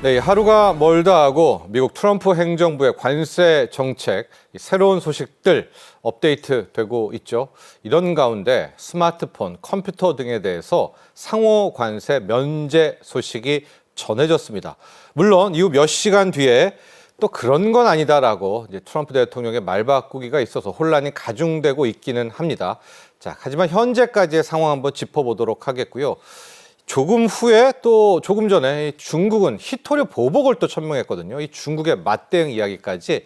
네, 하루가 멀다 하고 미국 트럼프 행정부의 관세 정책, 새로운 소식들 업데이트되고 있죠. 이런 가운데 스마트폰, 컴퓨터 등에 대해서 상호 관세 면제 소식이 전해졌습니다. 물론 이후 몇 시간 뒤에 또 그런 건 아니다라고 이제 트럼프 대통령의 말바꾸기가 있어서 혼란이 가중되고 있기는 합니다. 자, 하지만 현재까지의 상황 한번 짚어보도록 하겠고요. 조금 후에 또 조금 전에 중국은 히토류 보복을 또 천명했거든요. 이 중국의 맞대응 이야기까지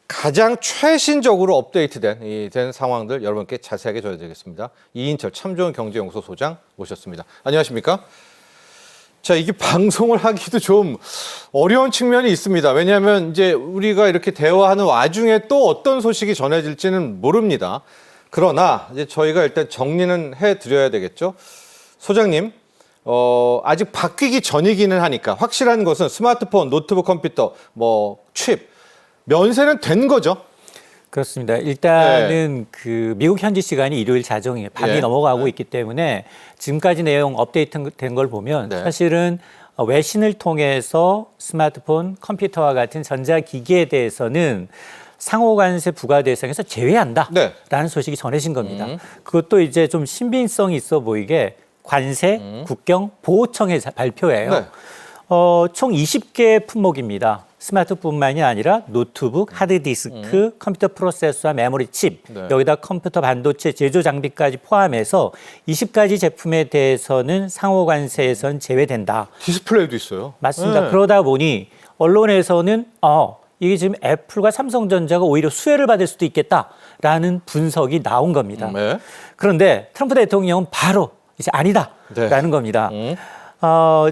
가장 최신적으로 업데이트된 상황들 여러분께 자세하게 전해드리겠습니다. 이인철 참 좋은 경제연구소 소장 모셨습니다. 안녕하십니까? 자, 이게 방송을 하기도 좀 어려운 측면이 있습니다. 왜냐하면 이제 우리가 이렇게 대화하는 와중에 또 어떤 소식이 전해질지는 모릅니다. 그러나 이제 저희가 일단 정리는 해드려야 되겠죠. 소장님. 아직 바뀌기 전이기는 하니까 확실한 것은 스마트폰, 노트북 컴퓨터, 칩, 면세는 된 거죠? 그렇습니다. 일단은 그 미국 현지 시간이 일요일 자정에 밤이 넘어가고 있기 때문에 지금까지 내용 업데이트된 걸 보면 사실은 외신을 통해서 스마트폰, 컴퓨터와 같은 전자기기에 대해서는 상호관세 부과 대상에서 제외한다라는 소식이 전해진 겁니다. 그것도 이제 좀 신빙성이 있어 보이게 관세 국경보호청의 발표예요. 총 20개 품목입니다. 스마트폰뿐만이 아니라 노트북, 하드디스크, 컴퓨터 프로세서와 메모리 칩, 여기다 컴퓨터 반도체 제조 장비까지 포함해서 20가지 제품에 대해서는 상호관세에선 제외된다. 디스플레이도 있어요. 맞습니다. 그러다 보니 언론에서는 이게 지금 애플과 삼성전자가 오히려 수혜를 받을 수도 있겠다라는 분석이 나온 겁니다. 그런데 트럼프 대통령은 바로 이제 아니다라는 겁니다.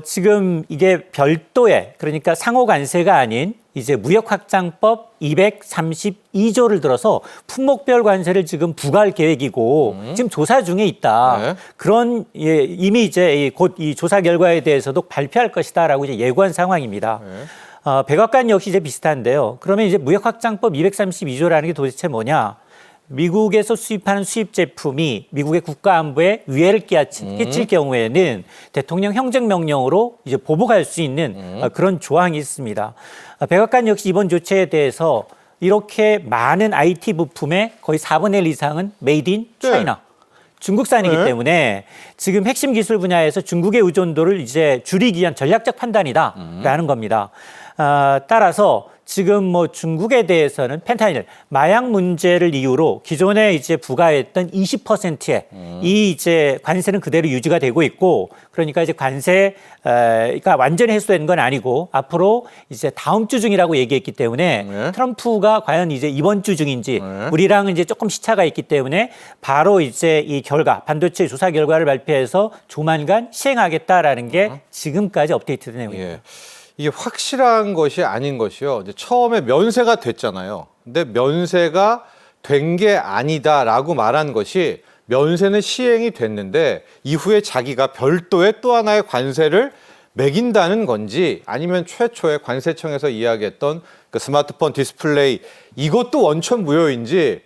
지금 이게 별도의 그러니까 상호관세가 아닌 이제 무역확장법 232조를 들어서 품목별 관세를 지금 부과할 계획이고 지금 조사 중에 있다. 그런 이미 이제 곧 이 조사 결과에 대해서도 발표할 것이다라고 이제 예고한 상황입니다. 백악관 역시 이제 비슷한데요. 그러면 이제 무역확장법 232조라는 게 도대체 뭐냐? 미국에서 수입하는 수입 제품이 미국의 국가안보에 위해를 끼칠 경우에는 대통령 행정명령으로 이제 보복할 수 있는 그런 조항이 있습니다. 백악관 역시 이번 조치에 대해서 이렇게 많은 IT 부품의 거의 4분의 1 이상은 메이드 인 차이나. 중국산이기 때문에 지금 핵심 기술 분야에서 중국의 의존도를 이제 줄이기 위한 전략적 판단이다라는 겁니다. 따라서 지금 중국에 대해서는 펜타닐 마약 문제를 이유로 기존에 이제 부과했던 20%의 이 이제 관세는 그대로 유지가 되고 있고 그러니까 이제 관세가 완전히 해소된 건 아니고 앞으로 이제 다음 주 중이라고 얘기했기 때문에 트럼프가 과연 이제 이번 주 중인지 우리랑은 이제 조금 시차가 있기 때문에 바로 이제 이 결과 반도체 조사 결과를 발표해서 조만간 시행하겠다라는 게 지금까지 업데이트된 내용입니다. 이게 확실한 것이 아닌 것이요. 이제 처음에 면세가 됐잖아요. 근데 면세가 된 게 아니다라고 말한 것이 면세는 시행이 됐는데 이후에 자기가 별도의 또 하나의 관세를 매긴다는 건지 아니면 최초의 관세청에서 이야기했던 그 스마트폰 디스플레이 이것도 원천 무효인지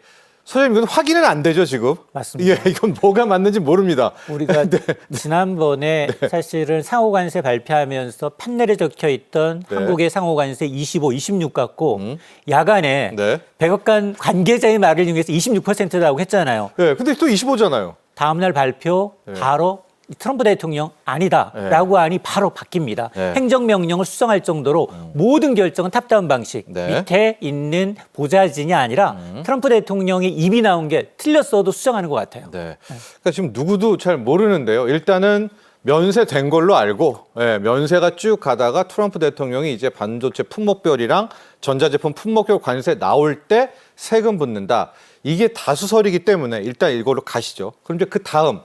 소장님 이건 확인은 안 되죠 지금? 맞습니다. 이건 뭐가 맞는지 모릅니다. 우리가 지난번에 사실은 상호관세 발표하면서 판넬에 적혀있던 한국의 상호관세 25, 26 갖고 야간에 백악관 관계자의 말을 이용해서 26%라고 했잖아요. 근데 또 25잖아요. 다음날 발표 바로 트럼프 대통령 아니다라고 하니 바로 바뀝니다. 네. 행정명령을 수정할 정도로 모든 결정은 탑다운 방식, 네. 밑에 있는 보좌진이 아니라 트럼프 대통령의 입이 나온 게 틀렸어도 수정하는 것 같아요. 네. 그러니까 지금 누구도 잘 모르는데요. 일단은 면세된 걸로 알고, 면세가 쭉 가다가 트럼프 대통령이 이제 반도체 품목별이랑 전자제품 품목별 관세 나올 때 세금 붙는다. 이게 다수설이기 때문에 일단 이걸로 가시죠. 그럼 이제 그 다음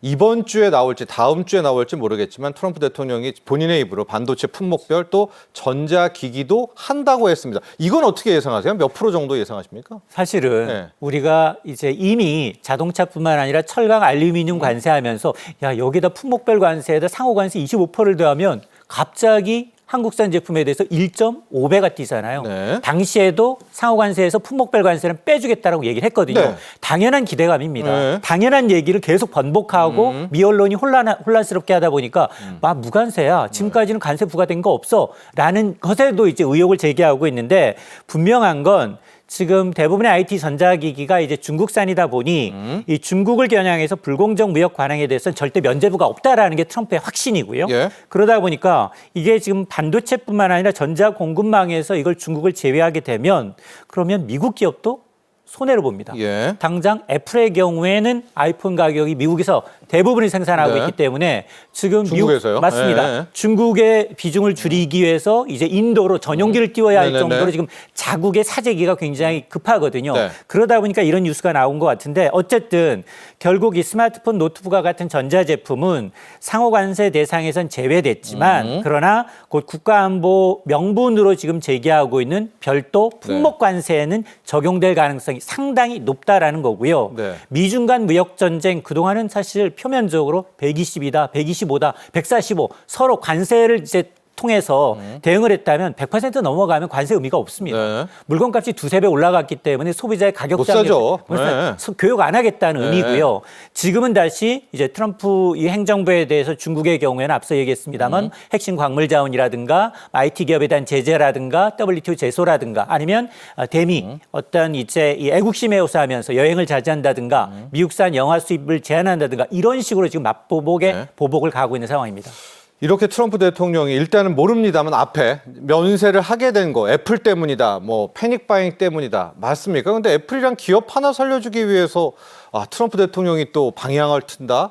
이번 주에 나올지 다음 주에 나올지 모르겠지만 트럼프 대통령이 본인의 입으로 반도체 품목별 또 전자기기도 한다고 했습니다. 이건 어떻게 예상하세요? 몇 프로 정도 예상하십니까? 사실은 네. 우리가 이제 이미 자동차뿐만 아니라 철강, 알루미늄 관세하면서 야 여기다 품목별 관세에다 상호 관세 25%를 더하면 갑자기 한국산 제품에 대해서 1.5배가 뛰잖아요. 네. 당시에도 상호관세에서 품목별 관세는 빼주겠다라고 얘기를 했거든요. 네. 당연한 기대감입니다. 네. 당연한 얘기를 계속 번복하고 미 언론이 혼란스럽게 하다 보니까 무관세야. 지금까지는 관세 부과된 거 없어. 라는 것에도 이제 의혹을 제기하고 있는데 분명한 건 지금 대부분의 IT 전자기기가 이제 중국산이다 보니 이 중국을 겨냥해서 불공정 무역 관행에 대해서는 절대 면제부가 없다라는 게 트럼프의 확신이고요. 예. 그러다 보니까 이게 지금 반도체뿐만 아니라 전자 공급망에서 이걸 중국을 제외하게 되면 그러면 미국 기업도 손해를 봅니다. 예. 당장 애플의 경우에는 아이폰 가격이 미국에서 대부분이 생산하고 네. 있기 때문에 지금 중국에서요? 미국 맞습니다. 예. 중국의 비중을 줄이기 위해서 이제 인도로 전용기를 띄워야 할 네네네. 정도로 지금 자국의 사재기가 굉장히 급하거든요. 네. 그러다 보니까 이런 뉴스가 나온 것 같은데 어쨌든 결국 이 스마트폰, 노트북과 같은 전자제품은 상호관세 대상에선 제외됐지만 그러나 곧 국가안보 명분으로 지금 제기하고 있는 별도 품목관세에는 적용될 가능성이 상당히 높다라는 거고요. 네. 미중 간 무역 전쟁 그동안은 사실 표면적으로 120이다, 125다, 145 서로 관세를 이제 통해서 대응을 했다면 100% 넘어가면 관세 의미가 없습니다. 네. 물건값이 두세 배 올라갔기 때문에 소비자의 가격 못 장벽 사죠. 네. 교육 안 하겠다는 네. 의미고요. 지금은 다시 이제 트럼프 이 행정부에 대해서 중국의 경우에는 앞서 얘기했습니다만 핵심 광물 자원이라든가 IT 기업에 대한 제재라든가 WTO 제소라든가 아니면 대미 어떤 이제 이 애국심에 호소하면서 여행을 자제한다든가 미국산 영화 수입을 제한한다든가 이런 식으로 지금 맞보복에 네. 보복을 가고 있는 상황입니다. 이렇게 트럼프 대통령이 일단은 모릅니다만 앞에 면세를 하게 된 거 애플 때문이다, 뭐 패닉 바잉 때문이다 맞습니까? 근데 애플이란 기업 하나 살려주기 위해서 트럼프 대통령이 또 방향을 튼다?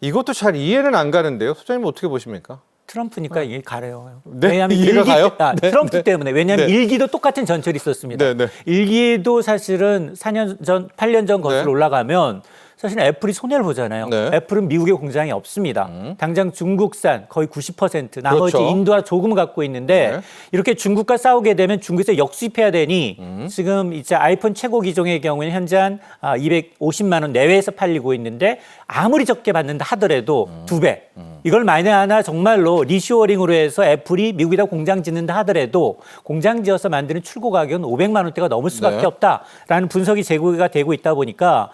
이것도 잘 이해는 안 가는데요. 소장님 어떻게 보십니까? 트럼프니까 이게 가려요. 네, 왜냐하면 이해가 가요? 네, 트럼프 네. 때문에. 왜냐하면 네. 일기도 똑같은 전철이 있었습니다. 네, 네. 일기도 사실은 4년 전, 8년 전 거슬러 네. 올라가면 사실 애플이 손해를 보잖아요. 네. 애플은 미국에 공장이 없습니다. 당장 중국산 거의 90%, 나머지 그렇죠. 인도와 조금 갖고 있는데 네. 이렇게 중국과 싸우게 되면 중국에서 역수입해야 되니 지금 이제 아이폰 최고 기종의 경우에는 현재 한 250만 원 내외에서 팔리고 있는데 아무리 적게 받는다 하더라도 2배. 이걸 만에 하나 정말로 리쇼어링으로 해서 애플이 미국에다 공장 짓는다 하더라도 공장 지어서 만드는 출고 가격은 500만 원대가 넘을 수밖에 네. 없다라는 분석이 제기가 되고 있다 보니까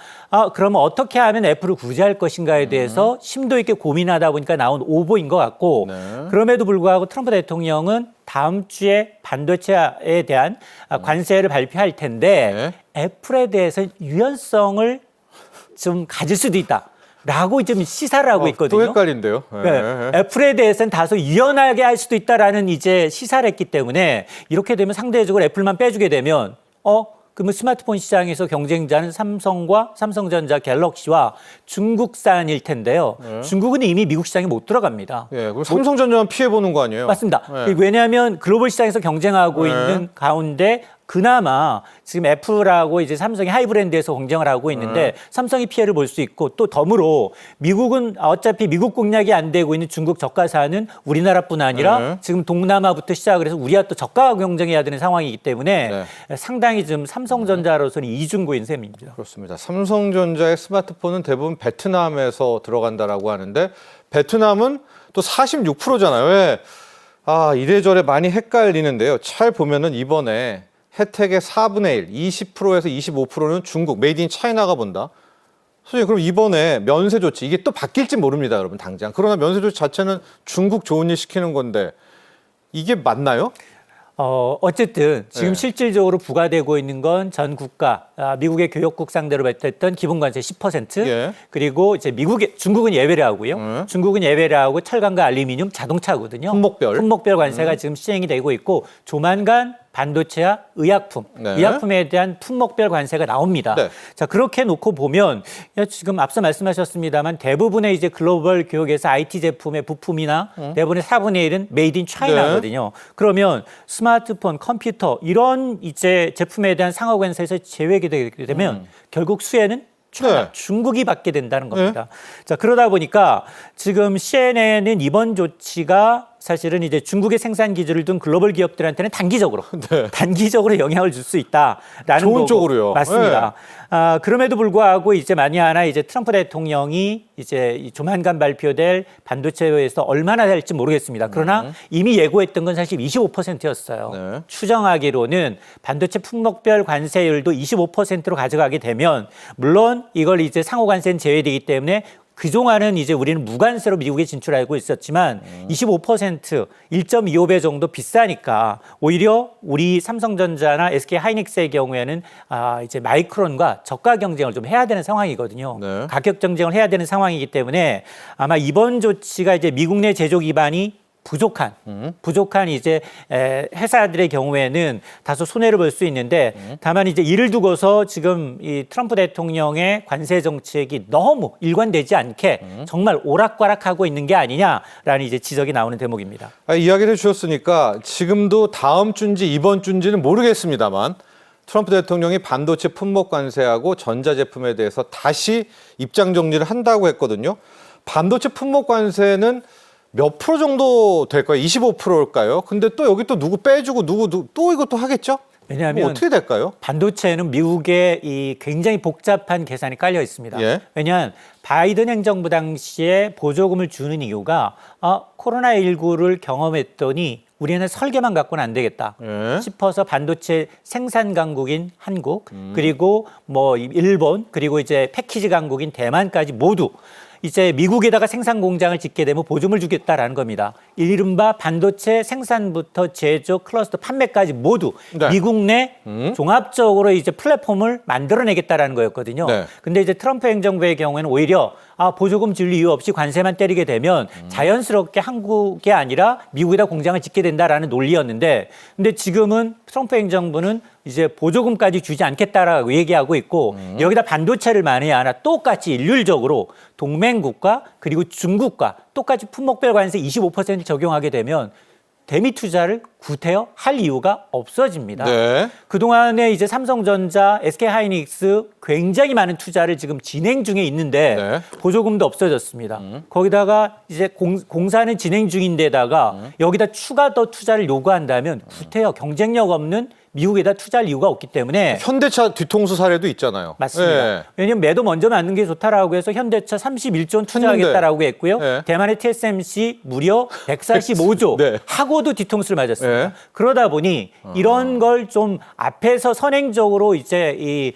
그러면 어떻게 하면 애플을 구제할 것인가에 대해서 심도 있게 고민하다 보니까 나온 오보인 것 같고 네. 그럼에도 불구하고 트럼프 대통령은 다음 주에 반도체에 대한 관세를 발표할 텐데 애플에 대해서 유연성을 좀 가질 수도 있다. 라고 좀 시사를 하고 있거든요. 또 헷갈린데요. 네. 애플에 대해서는 다소 유연하게 할 수도 있다라는 이제 시사를 했기 때문에 이렇게 되면 상대적으로 애플만 빼주게 되면 그러면 스마트폰 시장에서 경쟁자는 삼성과 삼성전자, 갤럭시와 중국산일 텐데요. 중국은 이미 미국 시장에 못 들어갑니다. 예, 그럼 삼성전자만 피해 보는 거 아니에요? 맞습니다. 네. 왜냐하면 글로벌 시장에서 경쟁하고 네. 있는 가운데 그나마 지금 애플하고 이제 삼성이 하이브랜드에서 경쟁을 하고 있는데 삼성이 피해를 볼 수 있고 또 덤으로 미국은 어차피 미국 공략이 안 되고 있는 중국 저가사는 우리나라뿐 아니라 지금 동남아부터 시작을 해서 우리가 또 저가 경쟁해야 되는 상황이기 때문에 상당히 좀 삼성전자로서는 이중고인 셈입니다. 그렇습니다. 삼성전자의 스마트폰은 대부분 베트남에서 들어간다라고 하는데 베트남은 또 46%잖아요. 왜? 이래저래 많이 헷갈리는데요. 잘 보면은 이번에 혜택의 4분의 1, 20%에서 25%는 중국, 메이드 인 차이나가 본다. 선생님, 그럼 이번에 면세 조치, 이게 또 바뀔지 모릅니다, 여러분, 당장. 그러나 면세 조치 자체는 중국 좋은 일 시키는 건데, 이게 맞나요? 어쨌든 지금 네. 실질적으로 부과되고 있는 건 전 국가, 미국의 교역국 상대로 뱉었던 기본관세 10%, 예. 그리고 이제 중국은 예외를 하고요. 중국은 예외를 하고 철강과 알루미늄, 자동차거든요. 품목별 관세가 지금 시행이 되고 있고 조만간 반도체와 의약품, 네. 의약품에 대한 품목별 관세가 나옵니다. 네. 자, 그렇게 놓고 보면 지금 앞서 말씀하셨습니다만 대부분의 이제 글로벌 교역에서 IT 제품의 부품이나 대부분의 4분의 1은 메이드 인 차이나거든요. 그러면 스마트폰, 컴퓨터 이런 이제 제품에 대한 상하 관세에서 제외가 되게 되면 결국 수혜는 네. 중국이 받게 된다는 겁니다. 자, 그러다 보니까 지금 CNN은 이번 조치가 사실은 이제 중국의 생산 기술을 둔 글로벌 기업들한테는 단기적으로 영향을 줄 수 있다라는 좋은 거고. 쪽으로요. 맞습니다. 그럼에도 불구하고 이제 만약 하나 이제 트럼프 대통령이 이제 조만간 발표될 반도체에서 얼마나 될지 모르겠습니다. 그러나 이미 예고했던 건 사실 25%였어요. 네. 추정하기로는 반도체 품목별 관세율도 25%로 가져가게 되면 물론 이걸 이제 상호 관세는 제외되기 때문에 그동안은 이제 우리는 무관세로 미국에 진출하고 있었지만 25%, 1.25배 정도 비싸니까 오히려 우리 삼성전자나 SK 하이닉스의 경우에는 이제 마이크론과 저가 경쟁을 좀 해야 되는 상황이거든요. 네. 가격 경쟁을 해야 되는 상황이기 때문에 아마 이번 조치가 이제 미국 내 제조 기반이 부족한 이제 회사들의 경우에는 다소 손해를 볼 수 있는데 다만 이제 이를 두고서 지금 이 트럼프 대통령의 관세 정책이 너무 일관되지 않게 정말 오락가락하고 있는 게 아니냐라는 이제 지적이 나오는 대목입니다. 이야기를 주셨으니까 지금도 다음 주인지 이번 주인지는 모르겠습니다만 트럼프 대통령이 반도체 품목 관세하고 전자제품에 대해서 다시 입장 정리를 한다고 했거든요. 반도체 품목 관세는 몇 프로 정도 될까요? 25%일까요? 근데 또 여기 또 누구 빼주고 누구 또 이것도 하겠죠? 왜냐하면 뭐 어떻게 될까요? 반도체는 미국의 이 굉장히 복잡한 계산이 깔려 있습니다. 예. 왜냐하면 바이든 행정부 당시에 보조금을 주는 이유가 코로나19를 경험했더니 우리는 설계만 갖고는 안 되겠다 싶어서 반도체 생산 강국인 한국 그리고 뭐 일본 그리고 이제 패키지 강국인 대만까지 모두 이제 미국에다가 생산 공장을 짓게 되면 보조금을 주겠다라는 겁니다. 이른바 반도체 생산부터 제조, 클러스터, 판매까지 모두 네. 미국 내 종합적으로 이제 플랫폼을 만들어내겠다라는 거였거든요. 네. 근데 이제 트럼프 행정부의 경우에는 오히려 보조금 줄 이유 없이 관세만 때리게 되면 자연스럽게 한국이 아니라 미국에다 공장을 짓게 된다라는 논리였는데 근데 지금은 트럼프 행정부는 이제 보조금까지 주지 않겠다라고 얘기하고 있고 여기다 반도체를 만에 하나 똑같이 일률적으로 동맹국가 그리고 중국과 똑같이 품목별 관세 25% 적용하게 되면 대미 투자를 구태여 할 이유가 없어집니다. 네. 그동안에 이제 삼성전자, SK 하이닉스 굉장히 많은 투자를 지금 진행 중에 있는데 네. 보조금도 없어졌습니다. 거기다가 이제 공사는 진행 중인데다가 여기다 추가 더 투자를 요구한다면 구태여 경쟁력 없는 미국에다 투자할 이유가 없기 때문에 현대차 뒤통수 사례도 있잖아요. 맞습니다. 예. 왜냐하면 매도 먼저 맞는 게 좋다라고 해서 현대차 31조 원 투자하겠다라고 했고요. 네. 대만의 TSMC 무려 145조 네. 하고도 뒤통수를 맞았습니다. 네. 그러다 보니 이런 걸 좀 앞에서 선행적으로 이제 이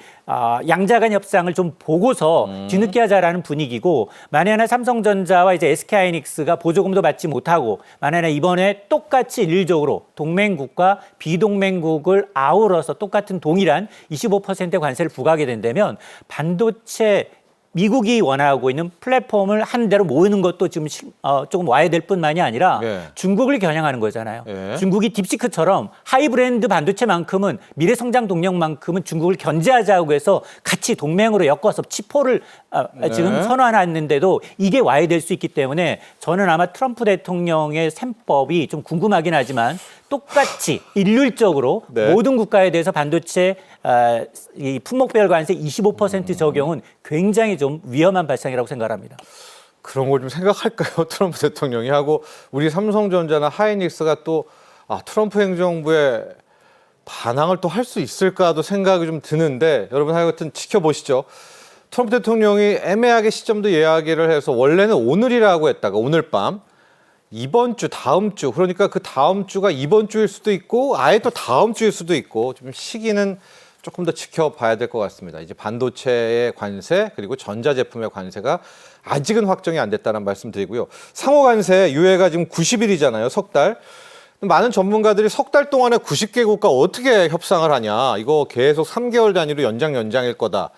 양자간 협상을 좀 보고서 뒤늦게 하자라는 분위기고 만약에 삼성전자와 이제 SK하이닉스가 보조금도 받지 못하고 만약에 이번에 똑같이 일률적으로 동맹국과 비동맹국을 아우러서 똑같은 동일한 25% 관세를 부과하게 된다면 반도체 미국이 원하고 있는 플랫폼을 한 대로 모으는 것도 지금 조금 와야 될 뿐만이 아니라 네. 중국을 겨냥하는 거잖아요. 네. 중국이 딥시크처럼 하이브랜드 반도체만큼은 미래 성장 동력만큼은 중국을 견제하자고 해서 같이 동맹으로 엮어서 치포를 지금 선언했는데도 이게 와야 될 수 있기 때문에 저는 아마 트럼프 대통령의 셈법이 좀 궁금하긴 하지만 똑같이 일률적으로 네. 모든 국가에 대해서 반도체 이 품목별 관세 25% 적용은 굉장히 좀 위험한 발상이라고 생각합니다. 그런 걸 좀 생각할까요? 트럼프 대통령이 하고 우리 삼성전자나 하이닉스가 또 트럼프 행정부의 반항을 또 할 수 있을까도 생각이 좀 드는데 여러분 하여튼 지켜보시죠. 트럼프 대통령이 애매하게 시점도 이야기를 해서 원래는 오늘이라고 했다가 오늘 밤 이번 주, 다음 주 그러니까 그 다음 주가 이번 주일 수도 있고 아예 또 다음 주일 수도 있고 좀 시기는 조금 더 지켜봐야 될 것 같습니다. 이제 반도체의 관세 그리고 전자제품의 관세가 아직은 확정이 안 됐다는 말씀 드리고요. 상호 관세 유예가 지금 90일이잖아요. 석 달. 많은 전문가들이 석 달 동안에 90개국과 어떻게 협상을 하냐. 이거 계속 3개월 단위로 연장일 거다.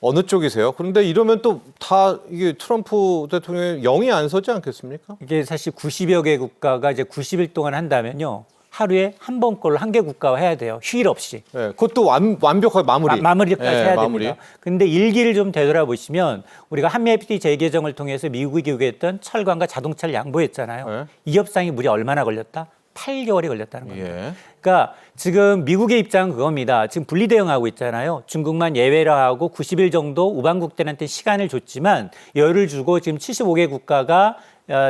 어느 쪽이세요? 그런데 이러면 또 다 이게 트럼프 대통령이 영이 안 서지 않겠습니까? 이게 사실 90여 개 국가가 이제 90일 동안 한다면요. 하루에 한 번꼴로 한 개 국가와 해야 돼요. 휴일 없이. 네, 그것도 완벽하게 마무리까지 해야 마무리. 됩니다. 그런데 일기를 좀 되돌아보시면 우리가 한미 FTA 재개정을 통해서 미국이 요구했던 철강과 자동차를 양보했잖아요. 네. 이 협상이 무려 얼마나 걸렸다? 8개월이 걸렸다는 겁니다. 예. 그러니까 지금 미국의 입장은 그겁니다. 지금 분리대응하고 있잖아요. 중국만 예외로 하고 90일 정도 우방국들한테 시간을 줬지만 여유를 주고 지금 75개 국가가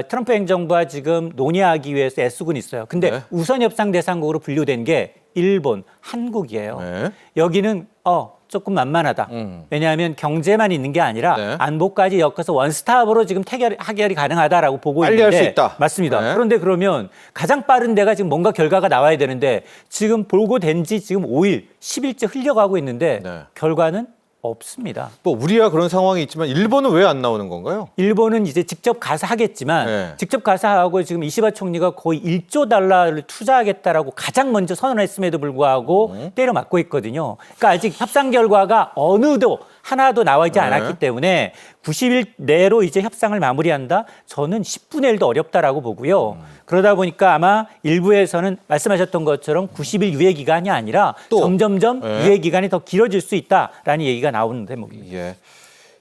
트럼프 행정부와 지금 논의하기 위해서 애쓰고 있어요. 근데 네. 우선 협상 대상국으로 분류된 게 일본, 한국이에요. 네. 여기는 조금 만만하다. 왜냐하면 경제만 있는 게 아니라 네. 안보까지 엮어서 원스톱으로 지금 해결이 가능하다라고 보고 빨리 있는데 할 수 있다. 맞습니다. 네. 그런데 그러면 가장 빠른 데가 지금 뭔가 결과가 나와야 되는데 지금 보고된 지 지금 5일, 10일째 흘려가고 있는데 네. 결과는 없습니다. 뭐 우리야 그런 상황이 있지만 일본은 왜 안 나오는 건가요? 일본은 이제 직접 가서 하겠지만 네. 직접 가서 하고 지금 이시바 총리가 거의 1조 달러를 투자하겠다라고 가장 먼저 선언했음에도 불구하고 때려 맞고 있거든요. 그러니까 아직 협상 결과가 하나도 나오지 않았기 때문에 90일 내로 이제 협상을 마무리한다? 저는 10분의 1도 어렵다라고 보고요. 그러다 보니까 아마 일부에서는 말씀하셨던 것처럼 90일 유예 기간이 아니라 또, 점점점 유예 기간이 더 길어질 수 있다라는 얘기가 나오는 대목입니다. 예.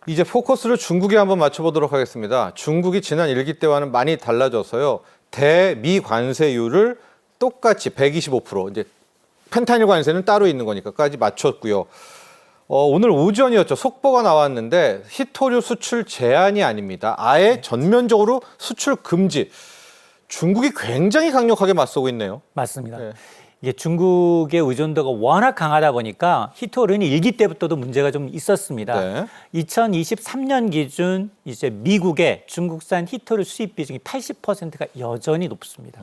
이제 포커스를 중국에 한번 맞춰보도록 하겠습니다. 중국이 지난 일기 때와는 많이 달라져서요. 대미 관세율을 똑같이 125% 이제 펜타닐 관세는 따로 있는 거니까까지 맞췄고요. 오늘 오전이었죠. 속보가 나왔는데 히토류 수출 제한이 아닙니다. 아예 전면적으로 수출 금지. 중국이 굉장히 강력하게 맞서고 있네요. 맞습니다. 네. 이게 중국의 의존도가 워낙 강하다 보니까 히토류는 일기 때부터도 문제가 좀 있었습니다. 네. 2023년 기준 이제 미국의 중국산 히토류 수입 비중이 80%가 여전히 높습니다.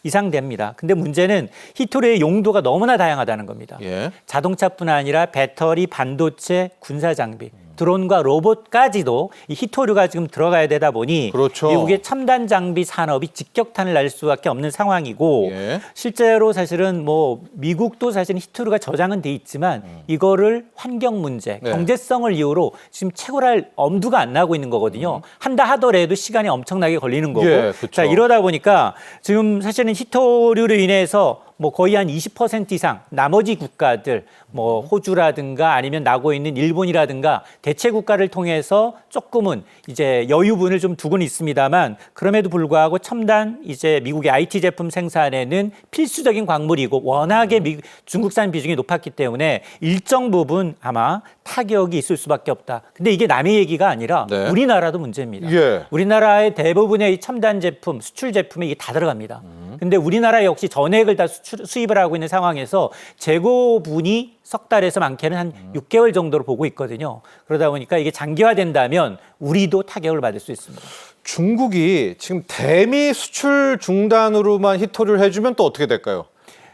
이상 됩니다. 근데 문제는 히토류의 용도가 너무나 다양하다는 겁니다. 예. 자동차뿐 아니라 배터리, 반도체, 군사 장비, 드론과 로봇까지도 이 히토류가 지금 들어가야 되다 보니 그렇죠. 미국의 첨단 장비 산업이 직격탄을 날 수밖에 없는 상황이고 예. 실제로 사실은 뭐 미국도 사실은 히토류가 저장은 돼 있지만 이거를 환경 문제, 네. 경제성을 이유로 지금 채굴할 엄두가 안 나고 있는 거거든요. 한다 하더라도 시간이 엄청나게 걸리는 거고. 예, 그렇죠. 자, 이러다 보니까 지금 사실은 히토류로 인해서 뭐 거의 한 20% 이상 나머지 국가들 뭐 호주라든가 아니면 나고 있는 일본이라든가 대체 국가를 통해서 조금은 이제 여유분을 좀 두고는 있습니다만 그럼에도 불구하고 첨단 이제 미국의 IT 제품 생산에는 필수적인 광물이고 워낙에 중국산 비중이 높았기 때문에 일정 부분 아마 타격이 있을 수밖에 없다. 근데 이게 남의 얘기가 아니라 네. 우리나라도 문제입니다. 예. 우리나라의 대부분의 이 첨단 제품, 수출 제품에 이게 다 들어갑니다. 근데 우리나라 역시 전액을 다 수입을 하고 있는 상황에서 재고분이 석 달에서 많게는 한 6개월 정도로 보고 있거든요. 그러다 보니까 이게 장기화된다면 우리도 타격을 받을 수 있습니다. 중국이 지금 대미 수출 중단으로만 히토류를 해주면 또 어떻게 될까요?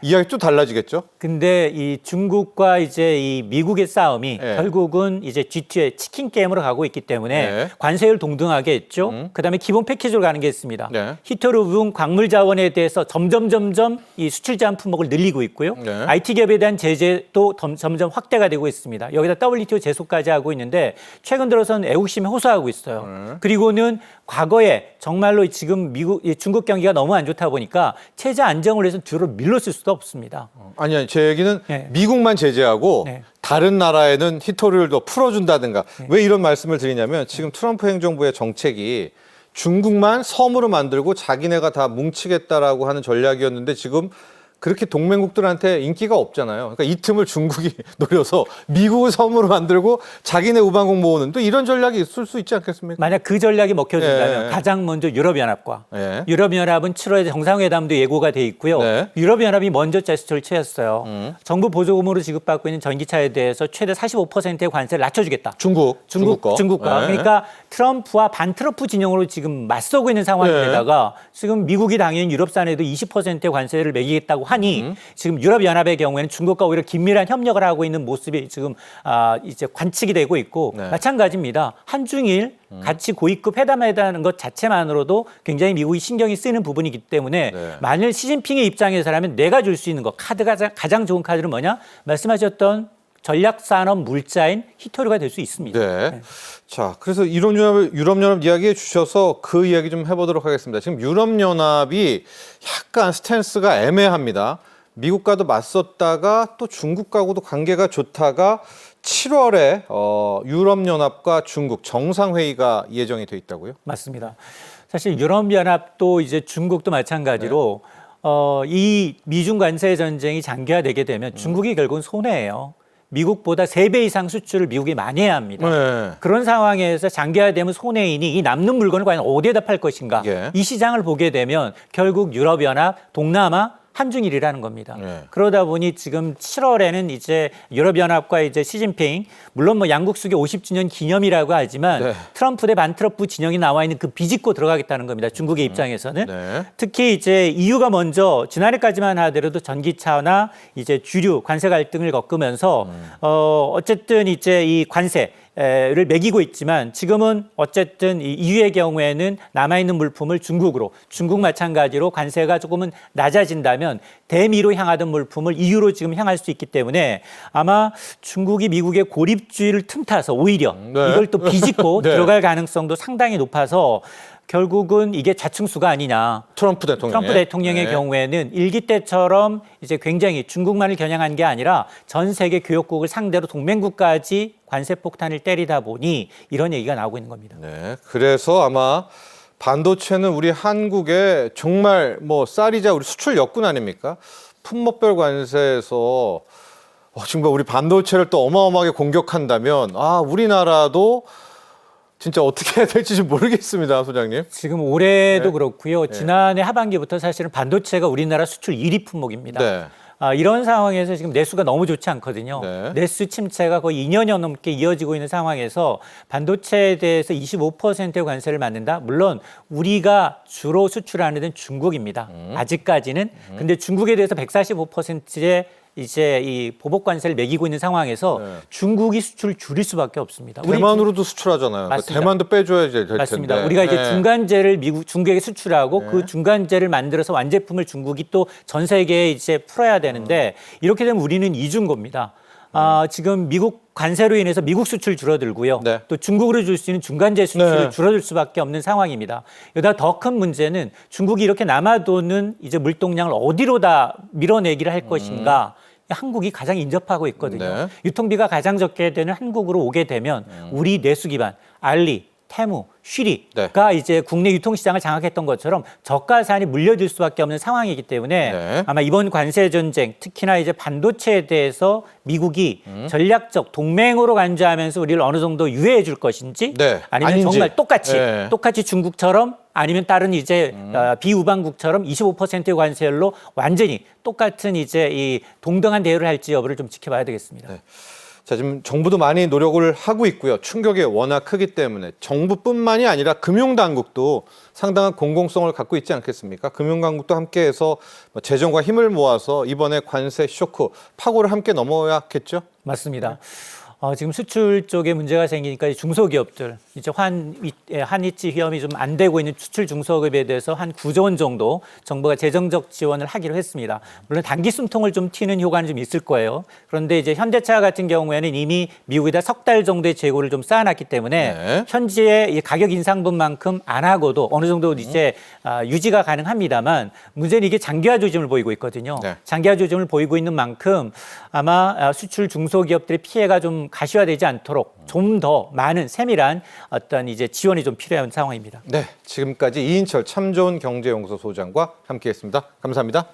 이야기 또 달라지겠죠? 근데 이 중국과 이제 이 미국의 싸움이 네. 결국은 이제 G2의 치킨 게임으로 가고 있기 때문에 네. 관세율 동등하게 했죠. 그다음에 기본 패키지로 가는 게 있습니다. 네. 히토류 분 광물 자원에 대해서 점점 이 수출 제한 품목을 늘리고 있고요. 네. IT 기업에 대한 제재도 점점 확대가 되고 있습니다. 여기다 WTO 제소까지 하고 있는데 최근 들어서는 애국심에 호소하고 있어요. 그리고는 과거에 정말로 지금 중국 경기가 너무 안 좋다 보니까 체제 안정을 위해서 뒤로 밀렸을 수도 없습니다. 아니, 제 얘기는 네. 미국만 제재하고 네. 다른 나라에는 히토류를 더 풀어준다든가. 왜 이런 말씀을 드리냐면 지금 트럼프 행정부의 정책이 중국만 섬으로 만들고 자기네가 다 뭉치겠다라고 하는 전략이었는데 지금 그렇게 동맹국들한테 인기가 없잖아요. 그러니까 이 틈을 중국이 노려서 미국을 섬으로 만들고 자기네 우방국 모으는 또 이런 전략이 있을 수 있지 않겠습니까? 만약 그 전략이 먹혀진다면 네. 가장 먼저 유럽연합과 네. 유럽연합은 7월에 정상회담도 예고가 돼 있고요. 네. 유럽연합이 먼저 제스처를 취했어요. 정부 보조금으로 지급받고 있는 전기차에 대해서 최대 45%의 관세를 낮춰주겠다. 중국 거. 중국과. 네. 그러니까 트럼프와 반트럼프 진영으로 지금 맞서고 있는 상황에다가 지금 미국이 당연히 유럽산에도 20%의 관세를 매기겠다고 환이 지금 유럽연합의 경우에는 중국과 오히려 긴밀한 협력을 하고 있는 모습이 지금 이제 관측이 되고 있고 네. 마찬가지입니다. 한중일 같이 고위급 회담하는 것 자체만으로도 굉장히 미국이 신경이 쓰이는 부분이기 때문에 네. 만일 시진핑의 입장에서라면 내가 줄 수 있는 것 카드가 가장 좋은 카드는 뭐냐? 말씀하셨던 전략산업 물자인 히토류가 될 수 있습니다. 네. 자, 그래서 유럽연합 이야기해 주셔서 그 이야기 좀 해보도록 하겠습니다. 지금 유럽연합이 약간 스탠스가 애매합니다. 미국과도 맞섰다가 또 중국과도 관계가 좋다가 7월에 유럽연합과 중국 정상회의가 예정이 돼 있다고요? 맞습니다. 사실 유럽연합도 이제 중국도 마찬가지로 이 미중 관세 전쟁이 장기화되게 되면 중국이 결국은 손해예요. 미국보다 3배 이상 수출을 미국이 많이 해야 합니다. 네. 그런 상황에서 장기화되면 손해이니 이 남는 물건을 과연 어디에다 팔 것인가. 예. 이 시장을 보게 되면 결국 유럽연합, 동남아, 한중일이라는 겁니다. 네. 그러다 보니 지금 7월에는 이제 유럽연합과 이제 시진핑, 물론 뭐 양국 수교 50주년 기념이라고 하지만 네. 트럼프 대 반트럼프 진영이 나와 있는 그 비집고 들어가겠다는 겁니다. 중국의 입장에서는. 네. 특히 이제 EU가 먼저 지난해까지만 하더라도 전기차나 이제 주류 관세 갈등을 겪으면서 어쨌든 이제 이 관세를 매기고 있지만 지금은 어쨌든 이 EU의 경우에는 남아있는 물품을 중국으로, 중국 마찬가지로 관세가 조금은 낮아진다면 대미로 향하던 물품을 EU로 지금 향할 수 있기 때문에 아마 중국이 미국의 고립주의를 틈타서 오히려 네. 이걸 또 비집고 네. 들어갈 가능성도 상당히 높아서 결국은 이게 자충수가 아니냐. 트럼프 대통령의 네. 경우에는 일기 때처럼 이제 굉장히 중국만을 겨냥한 게 아니라 전 세계 교역국을 상대로 동맹국까지 관세 폭탄을 때리다 보니 이런 얘기가 나오고 있는 겁니다. 네. 그래서 아마 반도체는 우리 한국에 정말 뭐 쌀이자 우리 수출 역군 아닙니까? 품목별 관세에서 지금 우리 반도체를 또 어마어마하게 공격한다면 우리나라도 진짜 어떻게 해야 될지 좀 모르겠습니다, 소장님. 지금 올해도 네. 그렇고요. 지난해 하반기부터 사실은 반도체가 우리나라 수출 1위 품목입니다. 네. 이런 상황에서 지금 내수가 너무 좋지 않거든요. 네. 내수 침체가 거의 2년여 넘게 이어지고 있는 상황에서 반도체에 대해서 25%의 관세를 받는다. 물론 우리가 주로 수출하는 데는 중국입니다. 아직까지는. 근데 중국에 대해서 145%의 이제 이 보복 관세를 매기고 있는 상황에서 네. 중국이 수출을 줄일 수밖에 없습니다. 우리 대만으로도 수출하잖아요. 그러니까 맞습니다. 대만도 빼줘야 될 텐데. 맞습니다. 우리가 이제 네. 중간재를 중국에 수출하고 그 중간재를 만들어서 완제품을 중국이 또 전 세계에 이제 풀어야 되는데 이렇게 되면 우리는 이중고입니다. 지금 미국 관세로 인해서 미국 수출 줄어들고요. 네. 또 중국으로 줄 수 있는 중간재 수출을 네. 줄어들 수밖에 없는 상황입니다. 여기다 더 큰 문제는 중국이 이렇게 남아도는 이제 물동량을 어디로 다 밀어내기를 할 것인가. 한국이 가장 인접하고 있거든요. 네. 유통비가 가장 적게 되는 한국으로 오게 되면 우리 내수 기반 알리, 테무, 쉬리가 이제 국내 유통시장을 장악했던 것처럼 저가산이 물려질 수밖에 없는 상황이기 때문에 네. 아마 이번 관세 전쟁, 특히나 이제 반도체에 대해서 미국이 전략적 동맹으로 간주하면서 우리를 어느 정도 유예해 줄 것인지 네. 아니면 아닌지. 정말 네. 똑같이 중국처럼 아니면 다른 이제 비우방국처럼 25%의 관세율로 완전히 똑같은 이제 이 동등한 대우를 할지 여부를 좀 지켜봐야 되겠습니다. 네. 자, 지금 정부도 많이 노력을 하고 있고요. 충격이 워낙 크기 때문에 정부뿐만이 아니라 금융당국도 상당한 공공성을 갖고 있지 않겠습니까? 금융당국도 함께해서 재정과 힘을 모아서 이번에 관세 쇼크 파고를 함께 넘어야겠죠? 맞습니다. 지금 수출 쪽에 문제가 생기니까 이 중소기업들, 이제 한위치 위험이 좀 안 되고 있는 수출 중소기업에 대해서 한 9조 원 정도 정부가 재정적 지원을 하기로 했습니다. 물론 단기 숨통을 좀 튀는 효과는 좀 있을 거예요. 그런데 이제 현대차 같은 경우에는 이미 미국에다 석 달 정도의 재고를 좀 쌓아놨기 때문에 네. 현지의 가격 인상분만큼 안 하고도 어느 정도 이제 유지가 가능합니다만 문제는 이게 장기화 조짐을 보이고 있거든요. 네. 장기화 조짐을 보이고 있는 만큼 아마 수출 중소기업들의 피해가 좀 가시화되지 않도록 좀 더 많은 세밀한 어떤 이제 지원이 좀 필요한 상황입니다. 네, 지금까지 이인철 참 좋은 경제연구소 소장과 함께했습니다. 감사합니다.